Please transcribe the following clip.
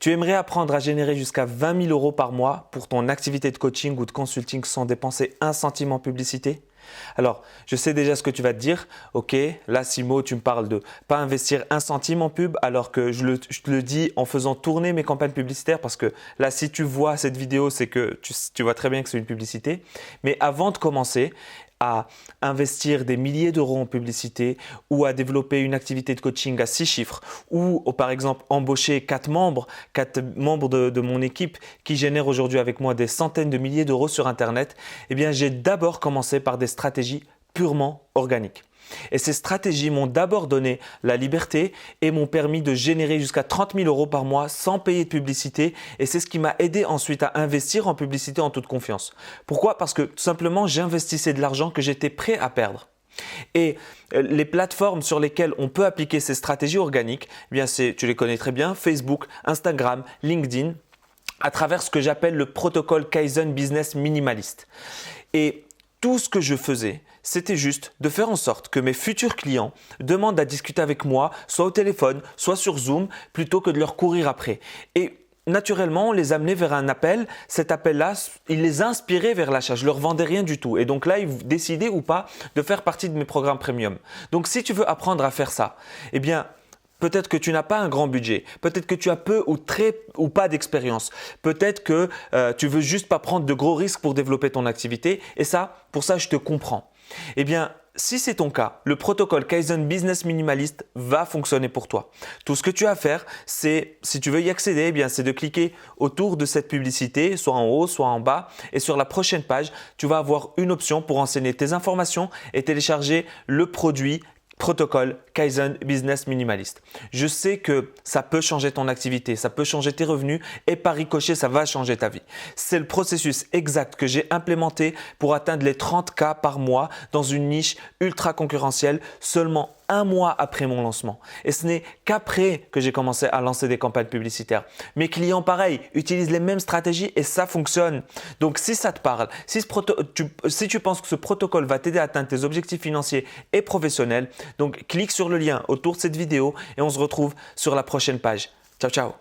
Tu aimerais apprendre à générer jusqu'à 20 000 € par mois pour ton activité de coaching ou de consulting sans dépenser un centime en publicité? Alors, je sais déjà ce que tu vas te dire. Ok, là Simo, tu me parles de pas investir un centime en pub alors que je te le dis en faisant tourner mes campagnes publicitaires parce que là, si tu vois cette vidéo, c'est que tu vois très bien que c'est une publicité. Mais avant de commencer à investir des milliers d'euros en publicité ou à développer une activité de coaching à 6 chiffres ou par exemple embaucher 4 membres de mon équipe qui génèrent aujourd'hui avec moi des centaines de milliers d'euros sur Internet, eh bien j'ai d'abord commencé par des stratégies purement organiques. Et ces stratégies m'ont d'abord donné la liberté et m'ont permis de générer jusqu'à 30 000 € par mois sans payer de publicité. Et c'est ce qui m'a aidé ensuite à investir en publicité en toute confiance. Pourquoi? Parce que tout simplement, j'investissais de l'argent que j'étais prêt à perdre. Et les plateformes sur lesquelles on peut appliquer ces stratégies organiques, eh bien tu les connais très bien, Facebook, Instagram, LinkedIn, à travers ce que j'appelle le protocole Kaizen Business Minimaliste. Et tout ce que je faisais, c'était juste de faire en sorte que mes futurs clients demandent à discuter avec moi, soit au téléphone, soit sur Zoom, plutôt que de leur courir après. Et naturellement, on les amenait vers un appel. Cet appel-là, il les inspirait vers l'achat. Je ne leur vendais rien du tout. Et donc là, ils décidaient ou pas de faire partie de mes programmes premium. Donc si tu veux apprendre à faire ça, eh bien, peut-être que tu n'as pas un grand budget, peut-être que tu as peu ou pas d'expérience, peut-être que tu veux juste pas prendre de gros risques pour développer ton activité et pour ça, je te comprends. Eh bien, si c'est ton cas, le protocole Kaizen Business Minimaliste va fonctionner pour toi. Tout ce que tu as à faire, c'est, si tu veux y accéder, eh bien, c'est de cliquer autour de cette publicité, soit en haut, soit en bas. Et sur la prochaine page, tu vas avoir une option pour renseigner tes informations et télécharger le produit protocole Kaizen Business Minimaliste. Je sais que ça peut changer ton activité, ça peut changer tes revenus et par ricochet, ça va changer ta vie. C'est le processus exact que j'ai implémenté pour atteindre les 30 K par mois dans une niche ultra concurrentielle seulement un mois après mon lancement. Et ce n'est qu'après que j'ai commencé à lancer des campagnes publicitaires. Mes clients, pareil, utilisent les mêmes stratégies et ça fonctionne. Donc, si ça te parle, si tu penses que ce protocole va t'aider à atteindre tes objectifs financiers et professionnels, donc clique sur le lien autour de cette vidéo et on se retrouve sur la prochaine page. Ciao, ciao!